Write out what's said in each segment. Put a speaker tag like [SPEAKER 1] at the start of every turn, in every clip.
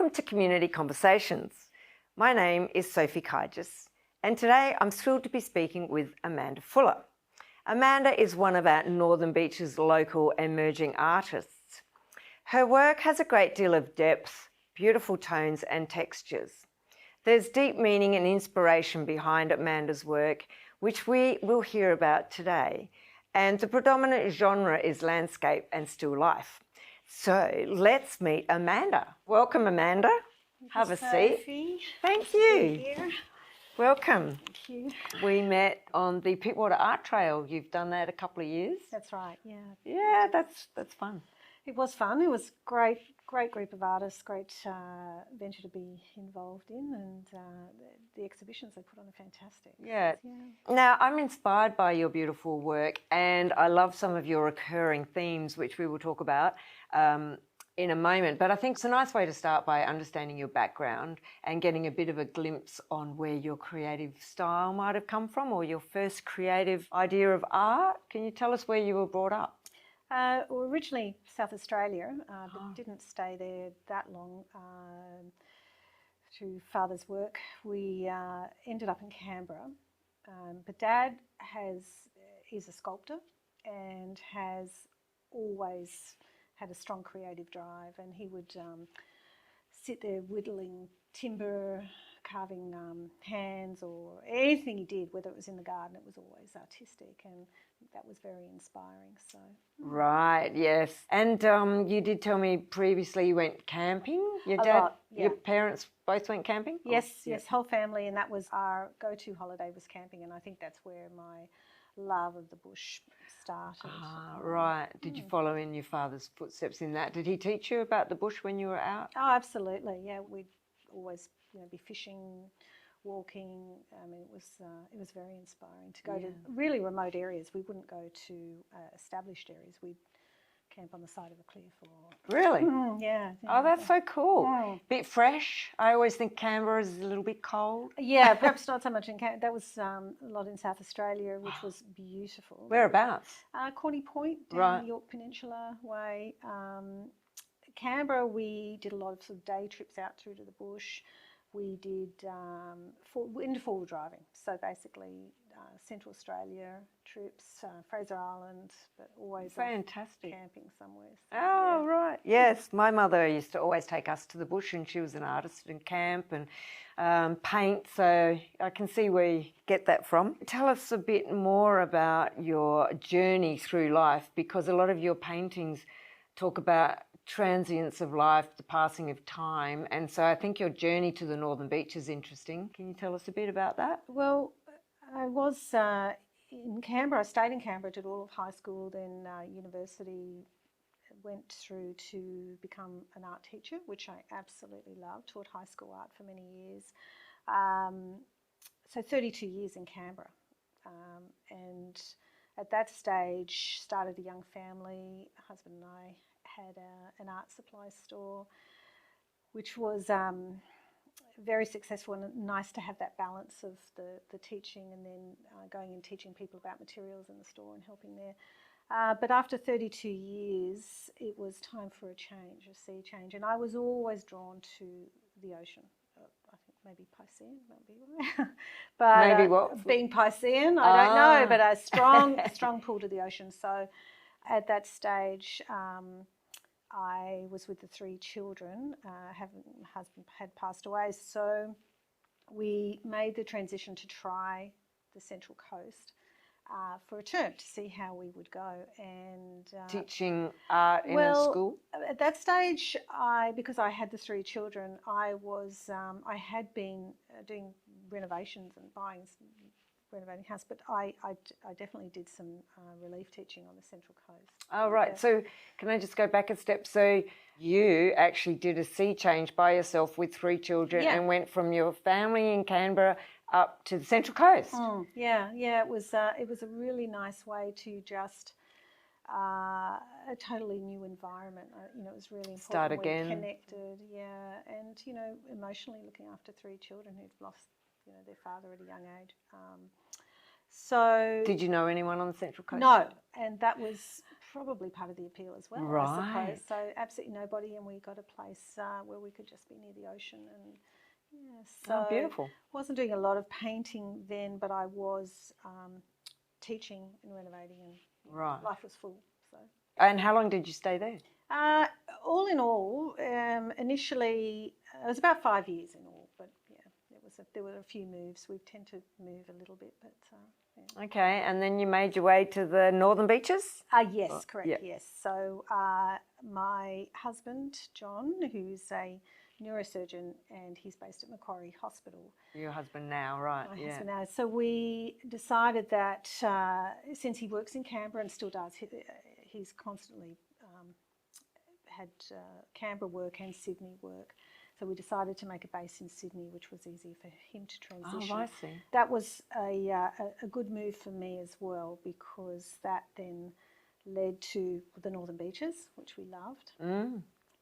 [SPEAKER 1] Welcome to Community Conversations. My name is Sophie Kygis, and today I'm thrilled to be speaking with Amanda Fuller. Amanda is one of our Northern Beaches local emerging artists. Her work has a great deal of depth, beautiful tones and textures. There's deep meaning and inspiration behind Amanda's work, which we will hear about today, and the predominant genre is landscape and still life. So let's meet Amanda. Welcome, Amanda. Have a seat. Thank you. Welcome.
[SPEAKER 2] Thank you.
[SPEAKER 1] We met on the Pittwater Art Trail. You've done that a couple of years.
[SPEAKER 2] That's right, yeah.
[SPEAKER 1] Yeah, that's fun.
[SPEAKER 2] It was fun. It was great group of artists, great venture to be involved in, and the exhibitions they put on are fantastic.
[SPEAKER 1] Yeah. Now, I'm inspired by your beautiful work, and I love some of your recurring themes, which we will talk about in a moment. But I think it's a nice way to start by understanding your background and getting a bit of a glimpse on where your creative style might have come from, or your first creative idea of art. Can you tell us where you were brought up?
[SPEAKER 2] Well, originally South Australia, but didn't stay there that long. Through Father's work, we ended up in Canberra. But Dad is a sculptor and has always had a strong creative drive, and he would sit there whittling timber, carving hands, or anything he did, whether it was in the garden, it was always artistic, and that was very inspiring. So
[SPEAKER 1] right, yes. And you did tell me previously you went camping. Your parents both went camping?
[SPEAKER 2] Yes, whole family, and that was our go-to holiday, was camping, and I think that's where my love of the bush started.
[SPEAKER 1] Right. Did you follow in your father's footsteps in that? Did he teach you about the bush when you were out?
[SPEAKER 2] Oh, absolutely. Yeah, we'd always be fishing, walking. I mean, it was very inspiring to go to really remote areas. We wouldn't go to established areas. We'd camp on the side of a cliff.
[SPEAKER 1] Really?
[SPEAKER 2] Yeah.
[SPEAKER 1] Oh, that's so cool. Bit fresh. I always think Canberra is a little bit cold.
[SPEAKER 2] Yeah, perhaps not so much in Canberra. That was a lot in South Australia, which was beautiful.
[SPEAKER 1] Whereabouts?
[SPEAKER 2] Corny Point, down the York Peninsula way. Canberra, we did a lot of sort of day trips out through to the bush. We did into four-wheel driving, so basically Central Australia trips, Fraser Island, but always
[SPEAKER 1] fantastic
[SPEAKER 2] camping somewhere. So,
[SPEAKER 1] right. Yes, my mother used to always take us to the bush, and she was an artist in camp and paint, so I can see where you get that from. Tell us a bit more about your journey through life, because a lot of your paintings talk about transience of life, the passing of time, and so I think your journey to the Northern Beach is interesting. Can you tell us a bit about that?
[SPEAKER 2] Well, I was in Canberra. I stayed in Canberra, did all of high school, then university, went through to become an art teacher, which I absolutely loved. Taught high school art for many years. So 32 years in Canberra, and at that stage started a young family. Husband and I had an art supply store, which was very successful, and nice to have that balance of the teaching and then going and teaching people about materials in the store and helping there. But after 32 years, it was time for a change, a sea change, and I was always drawn to the ocean. I think maybe Piscean, but
[SPEAKER 1] maybe what?
[SPEAKER 2] Being Piscean, I don't know, but a strong pull to the ocean. So at that stage, I was with the three children. Husband had passed away, so we made the transition to try the Central Coast for a term to see how we would go. And
[SPEAKER 1] teaching art in a school?
[SPEAKER 2] At that stage, because I had the three children, I had been doing renovations and renovating house, but I definitely did some relief teaching on the Central Coast.
[SPEAKER 1] Oh, right. Yeah. So can I just go back a step? So you actually did a sea change by yourself with three children and went from your family in Canberra up to the Central Coast.
[SPEAKER 2] Yeah. It was a really nice way to just a totally new environment. It was really important.
[SPEAKER 1] Start again.
[SPEAKER 2] We connected, and emotionally looking after three children who'd lost their father at a young age. So
[SPEAKER 1] Did you know anyone on the Central Coast?
[SPEAKER 2] no, and that was probably part of the appeal as well, I
[SPEAKER 1] Right.
[SPEAKER 2] suppose. So absolutely nobody, and we got a place where we could just be near the ocean, and yeah, so
[SPEAKER 1] beautiful.
[SPEAKER 2] wasn't doing a lot of painting then, but I was teaching and renovating, and
[SPEAKER 1] Right.
[SPEAKER 2] life was full. So.
[SPEAKER 1] And how long did you stay there?
[SPEAKER 2] All in all, initially it was about 5 years in all, but yeah, there were a few moves. We tend to move a little bit, but yeah.
[SPEAKER 1] Okay, and then you made your way to the Northern Beaches?
[SPEAKER 2] Yes, correct.
[SPEAKER 1] yeah.
[SPEAKER 2] Yes. So my husband John, who's a neurosurgeon, and he's based at Macquarie Hospital.
[SPEAKER 1] Your husband now, right?
[SPEAKER 2] My husband now. So we decided that since he works in Canberra and still does, he's constantly had Canberra work and Sydney work. So we decided to make a base in Sydney, which was easier for him to transition.
[SPEAKER 1] Oh, I see.
[SPEAKER 2] That was a good move for me as well, because that then led to the Northern Beaches, which we loved,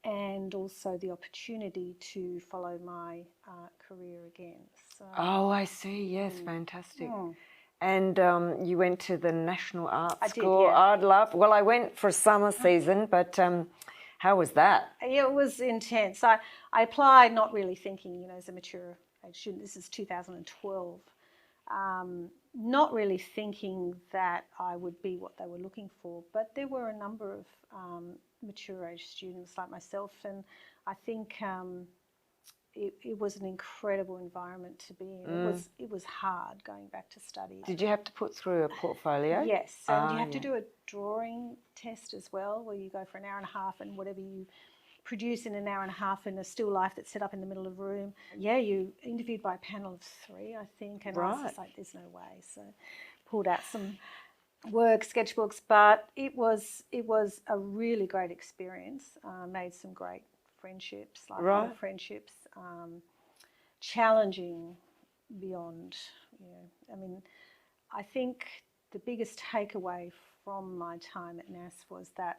[SPEAKER 2] and also the opportunity to follow my career again. So,
[SPEAKER 1] Oh, I see. Yes, fantastic. And you went to the National Art School.
[SPEAKER 2] yeah.
[SPEAKER 1] I'd love. Well, I went for a summer season, but how was that?
[SPEAKER 2] It was intense. I applied not really thinking, as a mature age student. This is 2012. Not really thinking that I would be what they were looking for, but there were a number of mature age students like myself, and I think it was an incredible environment to be in. It was hard going back to study.
[SPEAKER 1] Did you have to put through a portfolio?
[SPEAKER 2] Yes, and you have to do a drawing test as well, where you go for an hour and a half, and whatever you produce in an hour and a half in a still life that's set up in the middle of a room. Yeah, you interviewed by a panel of 3, I think, and I was just like, there's no way. So pulled out some work, sketchbooks, but it was a really great experience. Made some great friendships, lifelong friendships, challenging beyond, I mean, I think the biggest takeaway from my time at NAS was that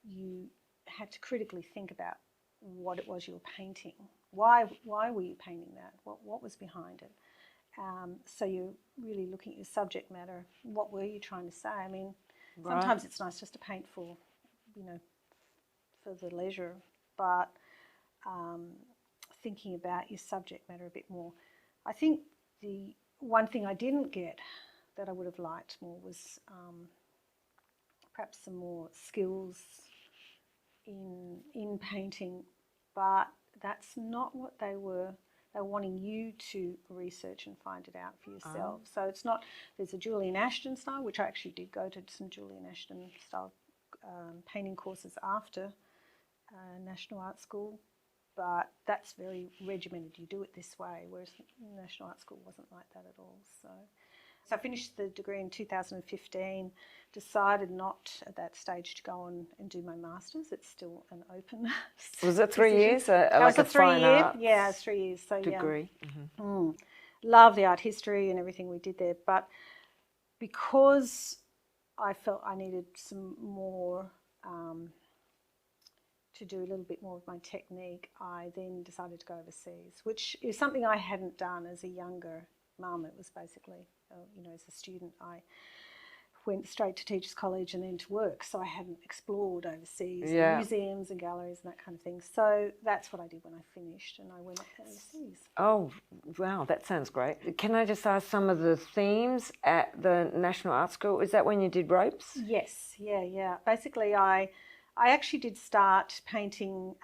[SPEAKER 2] you had to critically think about what it was you were painting. Why were you painting that? What was behind it? So you're really looking at your subject matter. What were you trying to say? I mean, sometimes it's nice just to paint for the leisure, but thinking about your subject matter a bit more. I think the one thing I didn't get that I would have liked more was perhaps some more skills in painting, but that's not what they were. They were wanting you to research and find it out for yourself. So it's not, there's a Julian Ashton style, which I actually did go to some Julian Ashton style painting courses after National Art School, but that's very regimented. You do it this way, whereas National Art School wasn't like that at all. So I finished the degree in 2015, decided not at that stage to go on and do my master's. It's still an open
[SPEAKER 1] Was it 3 years?
[SPEAKER 2] Like a 3-year? Yeah, it's 3 years. So
[SPEAKER 1] degree.
[SPEAKER 2] Yeah. Love the art history and everything we did there, but because I felt I needed some more to do a little bit more of my technique, I then decided to go overseas, which is something I hadn't done as a younger mum. It was basically, as a student, I went straight to Teachers College and then to work, so I hadn't explored overseas, museums and galleries and that kind of thing. So that's what I did when I finished, and I went overseas.
[SPEAKER 1] Oh, wow, that sounds great. Can I just ask some of the themes at the National Art School? Is that when you did ropes?
[SPEAKER 2] Yes, yeah. Basically, I actually did start painting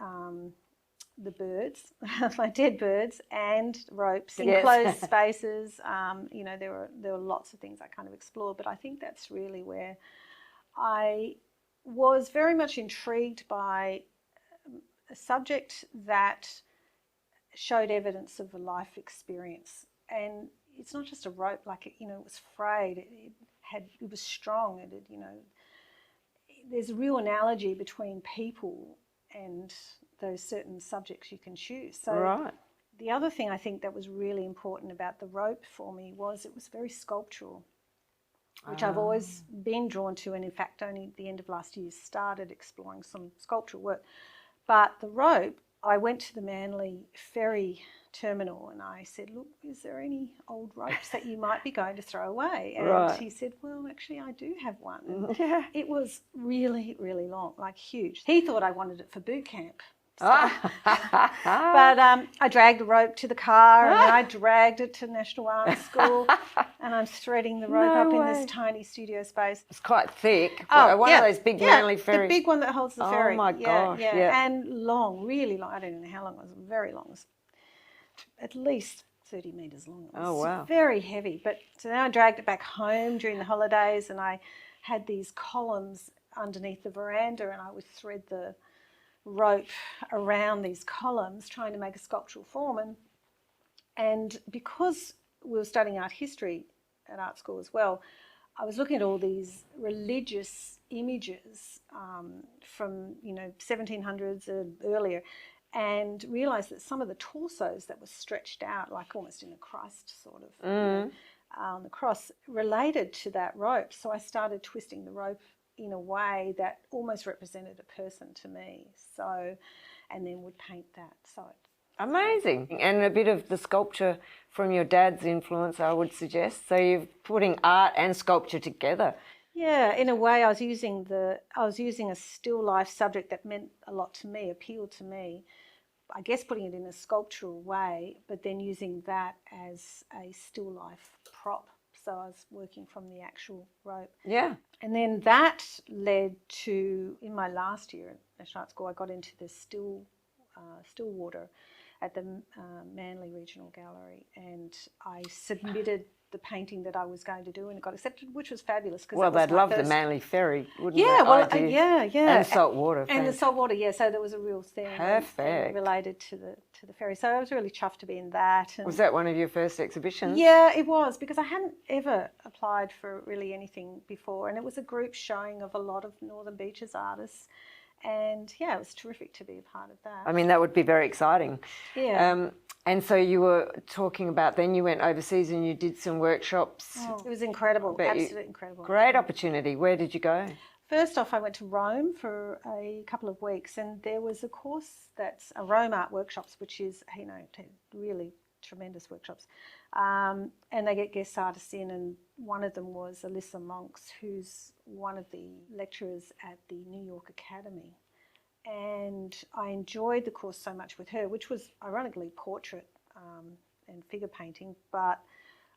[SPEAKER 2] the birds, my dead birds, and ropes, enclosed spaces. There were lots of things I kind of explored, but I think that's really where I was very much intrigued by a subject that showed evidence of a life experience. And it's not just a rope, like it was frayed. It was strong. There's a real analogy between people and those certain subjects you can choose. So the other thing I think that was really important about the rope for me was it was very sculptural, which I've always been drawn to, and in fact only at the end of last year started exploring some sculptural work. But the rope I went to the Manly ferry terminal and I said, look, is there any old ropes that you might be going to throw away? And
[SPEAKER 1] Right.
[SPEAKER 2] he said, well, actually, I do have one. And
[SPEAKER 1] Yeah.
[SPEAKER 2] it was really, really long, like huge. He thought I wanted it for boot camp. So, but I dragged the rope to the car and then I dragged it to National Art School and I'm threading the rope up in this tiny studio space.
[SPEAKER 1] It's quite thick.
[SPEAKER 2] Oh,
[SPEAKER 1] One of those big Manly ferries.
[SPEAKER 2] The big one that holds the ferry.
[SPEAKER 1] Oh my gosh, yeah.
[SPEAKER 2] And long, really long. I don't know how long it was, very long. It was at least 30 metres long. It was
[SPEAKER 1] wow.
[SPEAKER 2] very heavy. But so then I dragged it back home during the holidays and I had these columns underneath the veranda and I would thread the rope around these columns trying to make a sculptural form. And because we were studying art history at art school as well, I was looking at all these religious images from 1700s and earlier, and realised that some of the torsos that were stretched out, like almost in a Christ sort of on the cross, related to that rope. So I started twisting the rope in a way that almost represented a person to me. So, and then would paint that. So
[SPEAKER 1] amazing. And a bit of the sculpture from your dad's influence, I would suggest. So you're putting art and sculpture together.
[SPEAKER 2] Yeah, in a way, I was using a still life subject that meant a lot to me, appealed to me. I guess putting it in a sculptural way, but then using that as a still life prop. So I was working from the actual rope.
[SPEAKER 1] Yeah.
[SPEAKER 2] And then that led to, in my last year at National Art School, I got into the still water at the Manly Regional Gallery, and I submitted the painting that I was going to do and it got accepted, which was fabulous.
[SPEAKER 1] Well, they'd love the Manly ferry, wouldn't they?
[SPEAKER 2] Yeah, well, yeah.
[SPEAKER 1] And salt water.
[SPEAKER 2] And the salt water, yeah. So there was a real thing related to the ferry. So I was really chuffed to be in that. And
[SPEAKER 1] was that one of your first exhibitions?
[SPEAKER 2] Yeah, it was, because I hadn't ever applied for really anything before, and it was a group showing of a lot of Northern Beaches artists. And yeah, it was terrific to be a part of that.
[SPEAKER 1] I mean, that would be very exciting.
[SPEAKER 2] Yeah.
[SPEAKER 1] And so you were talking about, then you went overseas and you did some workshops.
[SPEAKER 2] Oh, it was incredible, absolutely incredible.
[SPEAKER 1] Great opportunity. Where did you go?
[SPEAKER 2] First off, I went to Rome for a couple of weeks, and there was a course that's a Rome Art Workshops, which is, really tremendous workshops. And they get guest artists in, and one of them was Alyssa Monks, who's one of the lecturers at the New York Academy. And I enjoyed the course so much with her, which was ironically portrait and figure painting. But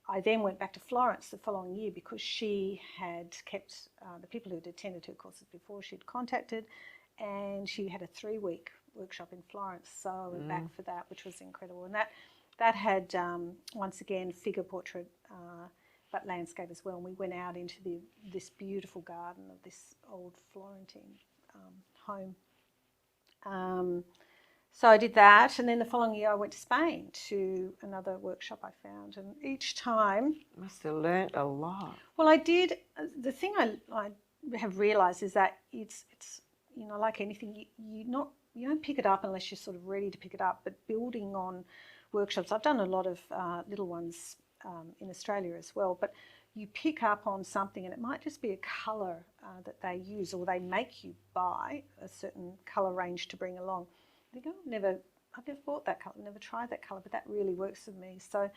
[SPEAKER 2] I then went back to Florence the following year because she had kept the people who had attended her courses before she'd contacted, and she had a 3-week workshop in Florence. So I went back for that, which was incredible. And that had, once again, figure, portrait, but landscape as well. And we went out into this beautiful garden of this old Florentine home. So I did that, and then the following year I went to Spain to another workshop I found, and each time...
[SPEAKER 1] You must have learnt a lot.
[SPEAKER 2] Well, I did. The thing I have realised is that it's like anything, you don't pick it up unless you're sort of ready to pick it up, but building on workshops, I've done a lot of little ones in Australia as well, but you pick up on something and it might just be a colour that they use, or they make you buy a certain colour range to bring along. You go, I've never bought that colour, never tried that colour, but that really works for me. So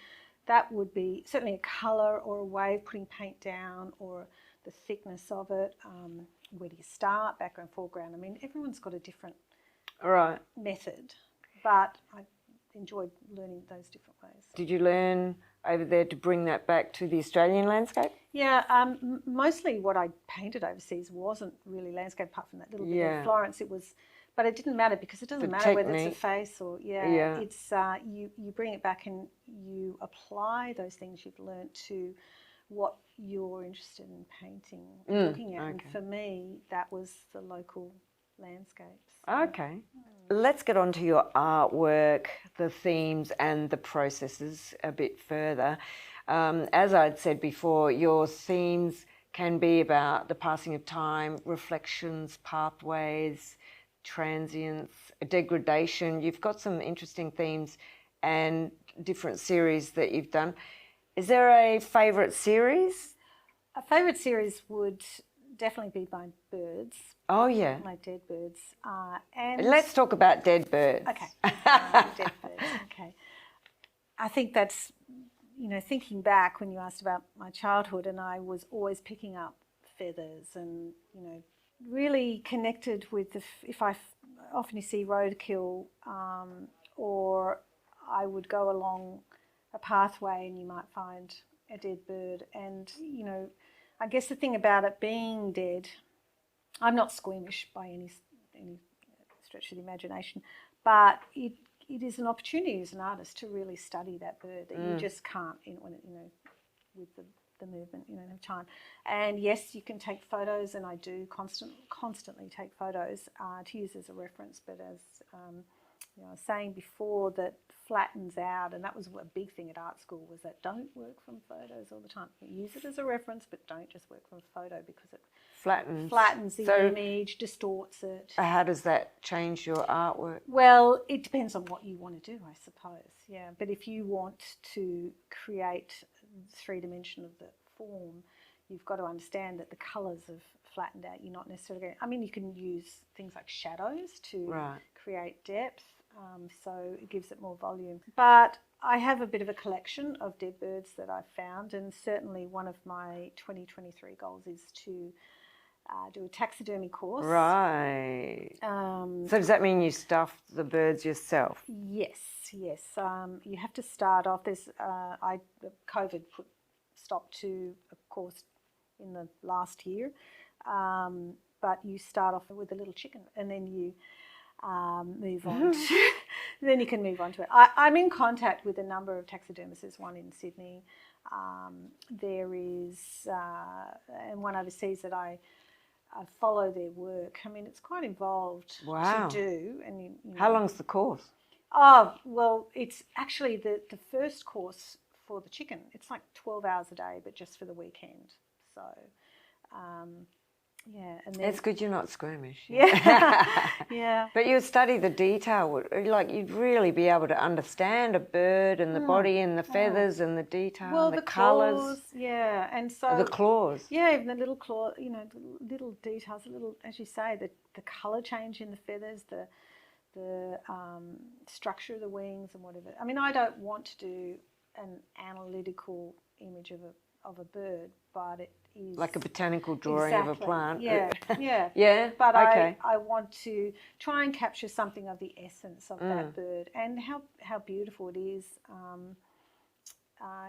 [SPEAKER 2] that would be certainly a colour or a way of putting paint down, or the thickness of it. Where do you start, background, foreground? I mean, everyone's got a different method, but I enjoyed learning those different ways.
[SPEAKER 1] Did you learn over there to bring that back to the Australian landscape?
[SPEAKER 2] Yeah, mostly what I painted overseas wasn't really landscape, apart from that little bit of Florence. It was, but it didn't matter, because it doesn't matter whether it's a face or it's you bring it back and you apply those things you've learnt to what you're interested in painting, looking at. Okay. And for me, that was the local landscapes.
[SPEAKER 1] Okay. Let's get on to your artwork, the themes and the processes a bit further. As I'd said before, your themes can be about the passing of time, reflections, pathways, transience, degradation. You've got some interesting themes and different series that you've done. Is there a favourite series?
[SPEAKER 2] A favourite series would definitely be my birds,
[SPEAKER 1] Oh, yeah.
[SPEAKER 2] my dead birds. And
[SPEAKER 1] Let's talk about dead birds.
[SPEAKER 2] Okay, dead birds. Okay, I think that's, thinking back when you asked about my childhood, and I was always picking up feathers, and really connected with if I often you see roadkill, or I would go along a pathway and you might find a dead bird, and I guess the thing about it being dead, I'm not squeamish by any stretch of the imagination, but it is an opportunity as an artist to really study that bird that you just can't with the movement, you don't have time. And yes, you can take photos, and I do constantly take photos to use as a reference, but as I was saying before, that flattens out, and that was a big thing at art school, was that don't work from photos all the time. Use it as a reference, but don't just work from a photo, because it flattens the image, distorts it.
[SPEAKER 1] How does that change your artwork?
[SPEAKER 2] Well, it depends on what you want to do, I suppose. Yeah, but if you want to create 3D of the form, you've got to understand that the colours have flattened out. You're not necessarily going. I mean, you can use things like shadows to create depth, so it gives it more volume. But I have a bit of a collection of dead birds that I've found, and certainly one of my 2023 goals is to do a taxidermy course.
[SPEAKER 1] Right. So does that mean you stuff the birds yourself?
[SPEAKER 2] Yes. You have to start off. COVID put stop to a course in the last year, but you start off with a little chicken, and then you move on. Then you can move on to it. I'm in contact with a number of taxidermists. There's one in Sydney. There is and one overseas that I follow their work. I mean, it's quite involved to do. And
[SPEAKER 1] how long's the course?
[SPEAKER 2] Oh, well, it's actually the first course for the chicken. It's like 12 hours a day, but just for the weekend. So, yeah. And then,
[SPEAKER 1] it's good you're not squeamish.
[SPEAKER 2] Yeah. Yeah.
[SPEAKER 1] But you study the detail, like you'd really be able to understand a bird and the body and the feathers and the detail and the colours.
[SPEAKER 2] Claws, yeah. And so
[SPEAKER 1] the claws.
[SPEAKER 2] Yeah, even the little claw, the little details, as you say, the colour change in the feathers, the structure of the wings and whatever. I mean, I don't want to do an analytical image of a bird, but it is
[SPEAKER 1] like a botanical drawing of a plant.
[SPEAKER 2] Yeah.
[SPEAKER 1] Yeah.
[SPEAKER 2] But
[SPEAKER 1] okay.
[SPEAKER 2] I want to try and capture something of the essence of that bird, and how beautiful it is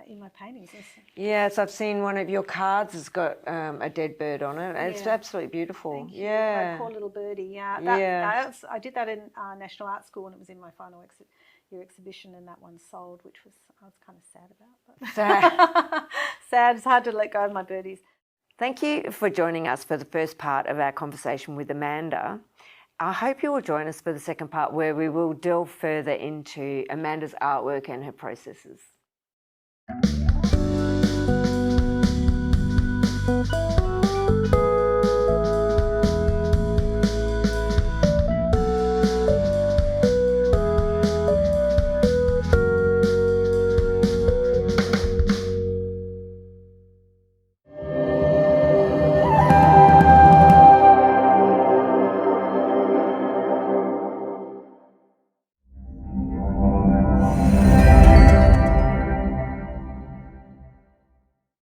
[SPEAKER 2] in my paintings.
[SPEAKER 1] Yes, I've seen one of your cards has got a dead bird on it. It's absolutely beautiful.
[SPEAKER 2] Thank you.
[SPEAKER 1] Yeah.
[SPEAKER 2] My poor little birdie. Yeah. I did that in National Art School, and it was in my final year exhibition, and that one sold, which I was kind of sad about. But
[SPEAKER 1] Sad.
[SPEAKER 2] Sad. It's hard to let go of my birdies.
[SPEAKER 1] Thank you for joining us for the first part of our conversation with Amanda. I hope you will join us for the second part, where we will delve further into Amanda's artwork and her processes.